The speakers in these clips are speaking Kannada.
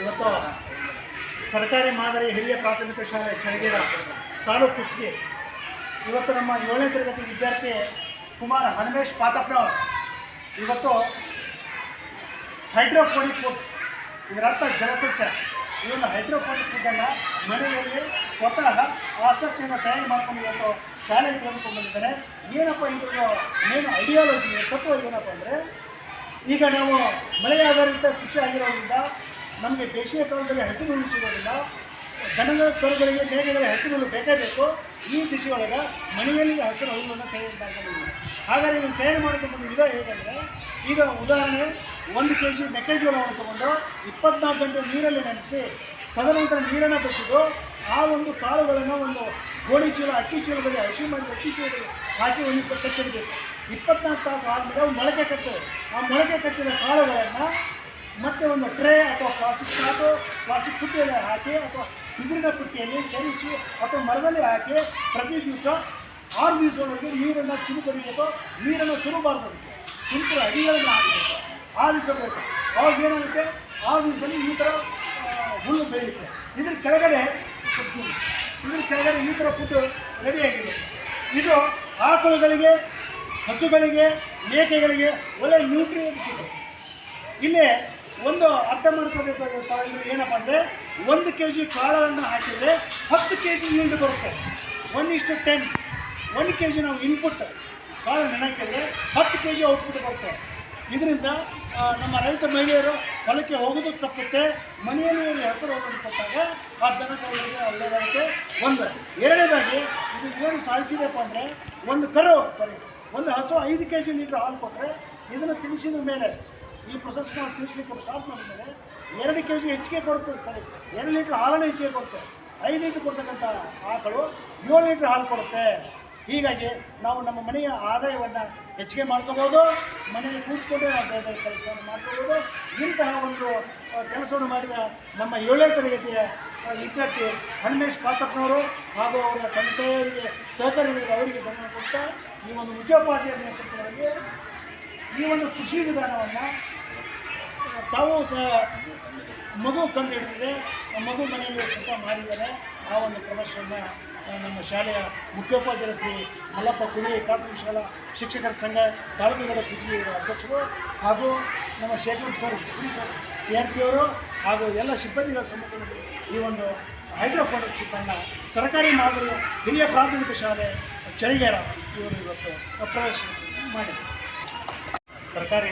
ಇವತ್ತು ಸರ್ಕಾರಿ ಮಾದರಿ ಹಿರಿಯ ಪ್ರಾಥಮಿಕ ಶಾಲೆ ಚಳಗೇರ ತಾಲೂಕು ಕುಷ್ಟಗಿ ಇವತ್ತು ನಮ್ಮ 7ನೇ ತರಗತಿ ವಿದ್ಯಾರ್ಥಿ ಕುಮಾರ್ ಹನುಮೇಶ್ ಪಾತಪ್ಪನವರು ಇವತ್ತು ಹೈಡ್ರೋಫೋನಿಕ್ ಫುಡ್, ಇದರರ್ಥ ಜಲಸಸ್ಯ. ಇವನು ಹೈಡ್ರೋಫೋನಿಕ್ ಫುಡ್ಡನ್ನು ಮನೆಯಲ್ಲಿ ಸ್ವತಃ ಆಸಕ್ತಿಯನ್ನು ತಯಾರು ಮಾಡ್ಕೊಂಡು ಇವತ್ತು ಶಾಲೆಗೆ ತೆಗೆದುಕೊಂಡು ಬಂದಿದ್ದಾರೆ. ಏನಪ್ಪ ಇದ್ರ ಮೇನ್ ಐಡಿಯಾಲಜಿ ತತ್ವ ಏನಪ್ಪ ಅಂದರೆ, ಈಗ ನಾವು ಮಳೆ ಆಧಾರಿತ ಕೃಷಿ ಆಗಿರೋದ್ರಿಂದ ನಮಗೆ ಬೇಸಿಗೆ ಕಾಲದಲ್ಲಿ ಹಸಿರು ಸಿಗೋದಿಲ್ಲ. ದನಗಳ ಕರುಗಳಿಗೆ ಮೇಘಗಳ ಹಸಿರು ಬೇಕೇ ಬೇಕು. ಈ ದಿಶೆಯೊಳಗೆ ಮನೆಯಲ್ಲಿ ಹಸಿರು ಹುಲ್ಲನ್ನು ತಯಾರು ಮಾಡ್ಕೊಂಡಿದ್ದೀವಿ. ಹಾಗಾದರೆ ಇದನ್ನು ತಯಾರು ಮಾಡ್ಕೊಂಡು ವಿಧ ಹೇಗೆಂದರೆ, ಈಗ ಉದಾಹರಣೆ 1 kg ಮೆಕ್ಕೆಜೋಳವನ್ನು ತಗೊಂಡು 24 ಗಂಟೆ ನೀರಲ್ಲಿ ನೆನೆಸಿ ತದನಂತರ ನೀರನ್ನು ಬಸಿದು ಆ ಒಂದು ಕಾಳುಗಳನ್ನು ಒಂದು ಗೋಣಿ ಚೀಲ, ಅಕ್ಕಿ ಚೀಲದಲ್ಲಿ ಹಸಿ ಮಾಡಿದ ಅಕ್ಕಿ ಚೀಲದಲ್ಲಿ ಹಾಕಿ ಒಣಗಿಸಿ ಕಟ್ಟಿಡಬೇಕು. 24 ತಾಸು ಆದಮೇಲೆ ಅವು ಮೊಳಕೆ ಕಟ್ತವೆ. ಆ ಮೊಳಕೆ ಕಟ್ಟಿದ ಕಾಳುಗಳನ್ನು ಮತ್ತೆ ಒಂದು ಟ್ರೇ ಅಥವಾ ಪ್ಲಾಸ್ಟಿಕ್ ಪುಟ್ಟಿಯಲ್ಲಿ ಹಾಕಿ ಅಥವಾ ಬಿದಿರಿನ ಪುಟ್ಟಿಯಲ್ಲಿ ಕೆರಿಸಿ ಅಥವಾ ಮರದಲ್ಲಿ ಹಾಕಿ ಪ್ರತಿ ದಿವಸ 6 ದಿವಸದವರೆಗೆ ನೀರನ್ನು ಚಿಮುಕರಿಬೇಕು. ನೀರನ್ನು ಸುರಬಾರ್ದು, ತುಂತುರು ಅಡಿಗಳನ್ನು ಹಾಕಬೇಕು. 6 ದಿವಸ ಬೇಕು. ಅವಾಗ ಏನಾಗುತ್ತೆ, 6 ದಿವಸದಲ್ಲಿ ಈ ಥರ ಹುಲ್ಲು ಬೆಳೆಯುತ್ತೆ. ಇದ್ರ ಕೆಳಗಡೆ ಸಬ್ಜು, ಇದ್ರ ಕೆಳಗಡೆ ಈ ಥರ ಫುಡ್ ರೆಡಿಯಾಗಿದೆ. ಇದು ಆಕಳುಗಳಿಗೆ, ಹಸುಗಳಿಗೆ, ಮೇಕೆಗಳಿಗೆ ಒಳ್ಳೆ ನ್ಯೂಟ್ರಿಯೆಂಟ್ ಫುಡ್. ಇಲ್ಲಿ ಒಂದು ಅರ್ಥ ಮಾಡ್ಕೋಬೇಕು ಏನಪ್ಪ ಅಂದರೆ, 1 kg ಕಾಳನ್ನು ಹಾಕಿದರೆ 10 kg ಈಲ್ಡ್ ಬರುತ್ತೆ. 1:10. 1 kg ನಾವು ಇನ್ಪುಟ್ ಕಾಳು ನೆನಕಿದ್ರೆ 10 kg ಔಟ್ಪುಟ್ ಬರುತ್ತೆ. ಇದರಿಂದ ನಮ್ಮ ರೈತ ಮಹಿಳೆಯರು ಹೊಲಕ್ಕೆ ಹೋಗೋದಕ್ಕೆ ತಪ್ಪುತ್ತೆ. ಮನೆಯಲ್ಲಿ ಹೆಸರು ಹೋಗೋದು ಕೊಟ್ಟಾಗ ಆ ದನ ಕರುಗಳಿಗೆ ಒಳ್ಳೆಯದಾಗುತ್ತೆ. ಎರಡನೇದಾಗಿ ಇದು ಏನು ಸಾಧಿಸಿದೆಪ್ಪ ಅಂದರೆ, ಒಂದು ಹಸು 5 kg ಲೀಟ್ರ್ ಹಾಲು ಕೊಟ್ಟರೆ ಇದನ್ನು ತಿನ್ನಿಸಿದ ಮೇಲೆ, ಈ ಪ್ರೊಸೆಸ್ನ ತಿನ್ನಿಸ್ಲಿಕ್ಕೆ ಸ್ಟಾರ್ಟ್ ಮಾಡಿದ ಮೇಲೆ 2 kg ಹೆಚ್ಚಿಗೆ ಕೊಡುತ್ತೆ. 2 ಲೀಟ್ರ್ ಹಾಲನ್ನು ಹೆಚ್ಚಿಗೆ ಕೊಡುತ್ತೆ. 5 ಲೀಟ್ರ್ ಕೊಡ್ತಕ್ಕಂಥ ಆಕಳು 7 ಲೀಟ್ರ್ ಹಾಲು ಕೊಡುತ್ತೆ. ಹೀಗಾಗಿ ನಾವು ನಮ್ಮ ಮನೆಯ ಆದಾಯವನ್ನು ಹೆಚ್ಚಿಗೆ ಮಾಡ್ಕೋಬೋದು. ಮನೆಯಲ್ಲಿ ಕೂತ್ಕೊಂಡೇ ನಾವು ಬೇರೆ ಬೇರೆ ಕೆಲಸವನ್ನು ಮಾಡ್ಕೋಬೋದು. ಇಂತಹ ಒಂದು ಕೆಲಸವನ್ನು ಮಾಡಿದ ನಮ್ಮ 7ನೇ ತರಗತಿಯ ವಿದ್ಯಾರ್ಥಿ ಹನುಮೇಶ್ ಪಾತಪ್ಪನವರು ಹಾಗೂ ಅವರ ತಂದೆಯವರಿಗೆ ಸಹಕಾರಿಗಳಿಗೆ ಅವರಿಗೆ ಧನ್ಯವಾದ ಕೊಡ್ತಾ, ಈ ಒಂದು ಮುಖ್ಯೋಪಾಧ್ಯಾಯ ನೇತೃತ್ವದಲ್ಲಿ ಈ ಒಂದು ಕೃಷಿ ವಿಧಾನವನ್ನು ತಾವು ಸಹ ಮಗು ಕಂಡು ಹಿಡಿದಿದೆ. ಮಗು ಮನೆಯಲ್ಲಿ ಸ್ವತಃ ಮಾಡಿದ್ದಾರೆ. ಆ ಒಂದು ಪ್ರದರ್ಶನ ನಮ್ಮ ಶಾಲೆಯ ಮುಖ್ಯೋಪಾಧ್ಯಾಯರು ಶ್ರೀ ಮಲ್ಲಪ್ಪ ಕುರಿ ಪ್ರಾಥಮಿಕ ಶಾಲಾ ಶಿಕ್ಷಕರ ಸಂಘ ತಾಲೂಕುಗಳ ಕುಟುಂಬ ಅಧ್ಯಕ್ಷರು ಹಾಗೂ ನಮ್ಮ ಶೇಖರ್ ಸರ್ CRP ಅವರು ಹಾಗೂ ಎಲ್ಲ ಸಿಬ್ಬಂದಿಗಳ ಸಮ್ಮುಖದಲ್ಲಿ ಈ ಒಂದು ಹೈಡ್ರೋಫೋನಿಕ್ ಫುಡ್ಡನ್ನು ಸರ್ಕಾರಿ ಮಾದರಿಯ ಹಿರಿಯ ಪ್ರಾಥಮಿಕ ಶಾಲೆ ಚಳಿಗೇರ ಇವರು ಇವತ್ತು ಪ್ರದರ್ಶನ ಮಾಡಿದರು. ಸರ್ಕಾರಿ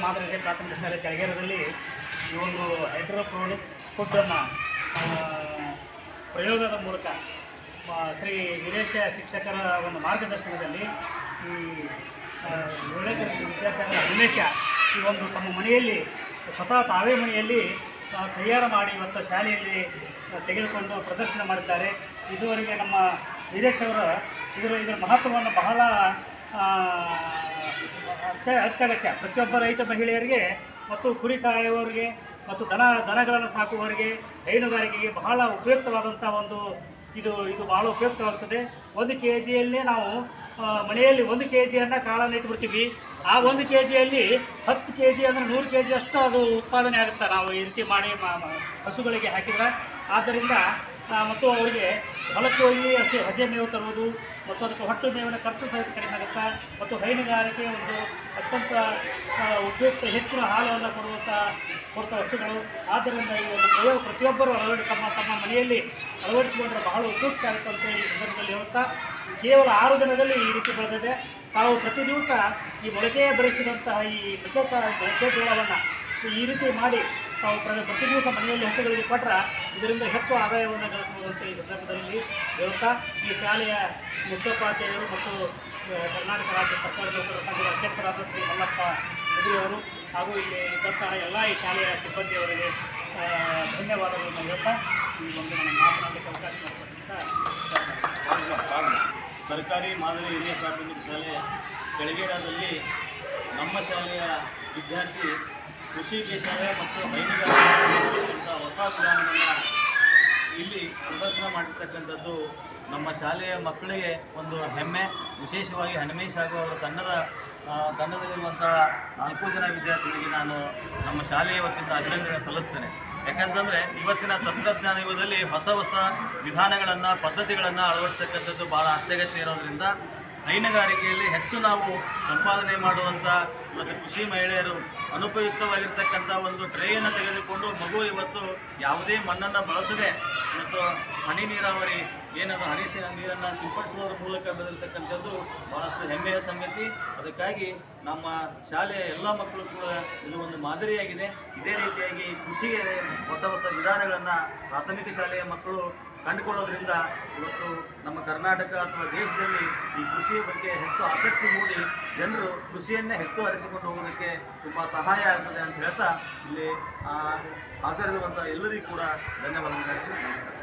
ಮಾದರಿ ಹಿರಿಯ ಪ್ರಾಥಮಿಕ ಶಾಲೆ ಚಳಗೇರದಲ್ಲಿ ಈ ಒಂದು ಹೈಡ್ರೋಫೋನಿಕ್ ಫುಡ್ಡನ್ನು ಪ್ರಯೋಗದ ಮೂಲಕ ಶ್ರೀ ವೀರೇಶ ಶಿಕ್ಷಕರ ಒಂದು ಮಾರ್ಗದರ್ಶನದಲ್ಲಿ ಈ 7ನೇ ತರಗತಿ ವಿದ್ಯಾರ್ಥಿಗಳ ಹನುಮೇಶ ಈ ಒಂದು ತಮ್ಮ ಮನೆಯಲ್ಲಿ ಸ್ವತಃ ತಾವೇ ಮನೆಯಲ್ಲಿ ತಯಾರು ಮಾಡಿ ಇವತ್ತು ಶಾಲೆಯಲ್ಲಿ ತೆಗೆದುಕೊಂಡು ಪ್ರದರ್ಶನ ಮಾಡಿದ್ದಾರೆ. ಇದುವರೆಗೆ ನಮ್ಮ ವೀರೇಶ್ ಅವರು ಇದರ ಮಹತ್ವವನ್ನು ಬಹಳ ಅತ್ಯಗತ್ಯ. ಪ್ರತಿಯೊಬ್ಬ ರೈತ ಮಹಿಳೆಯರಿಗೆ ಮತ್ತು ಕುರಿ ಕಾಯುವವರಿಗೆ ಮತ್ತು ದನಗಳನ್ನು ಸಾಕುವವರಿಗೆ, ಹೈನುಗಾರಿಕೆಗೆ ಬಹಳ ಉಪಯುಕ್ತವಾದಂಥ ಒಂದು ಇದು ಬಹಳ ಉಪಯುಕ್ತವಾಗ್ತದೆ. 1 kgಯಲ್ಲೇ ನಾವು ಮನೆಯಲ್ಲಿ 1 kgಯನ್ನು ಕಾಳನ್ನು ಇಟ್ಬಿಡ್ತೀವಿ. ಆ 1 kgಯಲ್ಲಿ 10 kg ಅಂದರೆ 100 kg ಅಷ್ಟು ಅದು ಉತ್ಪಾದನೆ ಆಗುತ್ತೆ ನಾವು ಈ ರೀತಿ ಮಾಡಿ ಹಸುಗಳಿಗೆ ಹಾಕಿದ್ರೆ. ಆದ್ದರಿಂದ ಮತ್ತು ಅವರಿಗೆ ಹೊಲಕ್ಕೆ ಹೋಗಿ ಹಸಿ ಮೇವು ತರುವುದು ಮತ್ತು ಅದಕ್ಕೆ ಹೊಟ್ಟು ಮೇವಿನ ಖರ್ಚು ಸಹಿತ ಕಡಿಮೆ ಆಗುತ್ತೆ. ಮತ್ತು ಹೈನುಗಾರಿಕೆ ಒಂದು ಅತ್ಯಂತ ಉಪಯುಕ್ತ ಹೆಚ್ಚಿನ ಹಾಲನ್ನು ಕೊಡ್ತಾ ಹಸುಗಳು. ಆದ್ದರಿಂದ ಈ ಒಂದು ಪ್ರತಿಯೊಬ್ಬರು ತಮ್ಮ ಮನೆಯಲ್ಲಿ ಅಳವಡಿಸಿಕೊಂಡ್ರೆ ಬಹಳ ಉಪಯುಕ್ತ ಆಗುತ್ತೆ ಅಂತ ಈ ಸಂದರ್ಭದಲ್ಲಿ ಹೇಳುತ್ತಾ, ಕೇವಲ 6 ದಿನದಲ್ಲಿ ಈ ರೀತಿ ಬೆಳೆದಿದೆ. ತಾವು ಪ್ರತಿ ದಿವಸ ಈ ಮೊಳಕೆ ಬರೆಸಿದಂತಹ ಈ ಮೆಕ್ಕೆಜೋಳವನ್ನು ಈ ರೀತಿ ಮಾಡಿ ತಾವು ಪ್ರತಿ ದಿವಸ ಮನೆಯಲ್ಲಿ ಹಸುಗಳಿಗೆ ಕೊಟ್ಟರೆ ಇದರಿಂದ ಹೆಚ್ಚು ಆದಾಯವನ್ನು ಗಳಿಸಬಹುದು ಅಂತ ಈ ಸಂದರ್ಭದಲ್ಲಿ ಹೇಳುತ್ತಾ, ಈ ಶಾಲೆಯ ಮುಖ್ಯೋಪಾಧ್ಯಾಯರು ಮತ್ತು ಕರ್ನಾಟಕ ರಾಜ್ಯ ಸರ್ಕಾರಿ ನೌಕರರ ಸಂಘದ ಅಧ್ಯಕ್ಷರಾದ ಶ್ರೀ ಮಲ್ಲಪ್ಪ ಅವರು ಹಾಗೂ ಇಲ್ಲಿ ಇದ್ದಂತಹ ಎಲ್ಲ ಈ ಶಾಲೆಯ ಸಿಬ್ಬಂದಿಯವರಿಗೆ ಧನ್ಯವಾದಗಳನ್ನು ಹೇಳ್ತಾ ಈ ಒಂದು ನನ್ನ ಮಾತನಾಡಲಿಕ್ಕೆ ಅವಕಾಶ ಮಾಡಿಕೊಟ್ಟಂತ ಸರ್ಕಾರಿ ಮಾದರಿ ಹಿರಿಯ ಪ್ರಾಥಮಿಕ ಶಾಲೆ ಚಳಗೇರದಲ್ಲಿ ನಮ್ಮ ಶಾಲೆಯ ವಿದ್ಯಾರ್ಥಿ ಕೃಷಿ ಬೇಸಾಯ ಮತ್ತು ಹೈನುಗಾರಿಕೆ ಹೊಸ ವಿಧಾನವನ್ನು ಇಲ್ಲಿ ಪ್ರದರ್ಶನ ಮಾಡಿರ್ತಕ್ಕಂಥದ್ದು ನಮ್ಮ ಶಾಲೆಯ ಮಕ್ಕಳಿಗೆ ಒಂದು ಹೆಮ್ಮೆ. ವಿಶೇಷವಾಗಿ ಹನುಮೇಶ್ ಹಾಗೂ ಅವರ ತಂಡದ ತಂಡದಲ್ಲಿರುವಂಥ 4 ಜನ ವಿದ್ಯಾರ್ಥಿಗಳಿಗೆ ನಾನು ನಮ್ಮ ಶಾಲೆಯ ವತಿಯಿಂದ ಅಭಿನಂದನೆ ಸಲ್ಲಿಸ್ತೇನೆ. ಯಾಕಂತಂದರೆ ಇವತ್ತಿನ ತಂತ್ರಜ್ಞಾನ ಯುಗದಲ್ಲಿ ಹೊಸ ಹೊಸ ವಿಧಾನಗಳನ್ನು ಪದ್ಧತಿಗಳನ್ನು ಅಳವಡಿಸ್ತಕ್ಕಂಥದ್ದು ಭಾಳ ಅತ್ಯಗತ್ಯ ಇರೋದರಿಂದ ಹೈನುಗಾರಿಕೆಯಲ್ಲಿ ಹೆಚ್ಚು ನಾವು ಸಂಪಾದನೆ ಮಾಡುವಂಥ ಇವತ್ತು ಕೃಷಿ ಮಹಿಳೆಯರು ಅನುಪಯುಕ್ತವಾಗಿರ್ತಕ್ಕಂಥ ಒಂದು ಟ್ರೇಯನ್ನು ತೆಗೆದುಕೊಂಡು ಮಗು ಇವತ್ತು ಯಾವುದೇ ಮಣ್ಣನ್ನು ಬಳಸದೆ ಇವತ್ತು ಹನಿ ನೀರಾವರಿ ಏನದು ಹನಿ ನೀರನ್ನು ಸಿಂಪಡಿಸುವುದರ ಮೂಲಕ ಬೆಳೆದಿರ್ತಕ್ಕಂಥದ್ದು ಭಾಳಷ್ಟು ಹೆಮ್ಮೆಯ ಸಂಗತಿ. ಅದಕ್ಕಾಗಿ ನಮ್ಮ ಶಾಲೆಯ ಎಲ್ಲ ಮಕ್ಕಳು ಕೂಡ ಇದು ಒಂದು ಮಾದರಿಯಾಗಿದೆ. ಇದೇ ರೀತಿಯಾಗಿ ಕೃಷಿಗೆ ಹೊಸ ಹೊಸ ವಿಧಾನಗಳನ್ನು ಪ್ರಾಥಮಿಕ ಶಾಲೆಯ ಮಕ್ಕಳು ಕಂಡುಕೊಳ್ಳೋದ್ರಿಂದ ಇವತ್ತು ನಮ್ಮ ಕರ್ನಾಟಕ ಅಥವಾ ದೇಶದಲ್ಲಿ ಈ ಕೃಷಿಯ ಬಗ್ಗೆ ಹೆಚ್ಚು ಆಸಕ್ತಿ ಮೂಡಿ ಜನರು ಕೃಷಿಯನ್ನೇ ಹೆಚ್ಚು ಅರಿಸಿಕೊಂಡು ಹೋಗೋದಕ್ಕೆ ತುಂಬ ಸಹಾಯ ಆಗ್ತದೆ ಅಂತ ಹೇಳ್ತಾ ಇಲ್ಲಿ ಹಾಜರಿರುವಂಥ ಎಲ್ಲರಿಗೂ ಕೂಡ ಧನ್ಯವಾದಗಳು. ನಮಸ್ಕಾರ.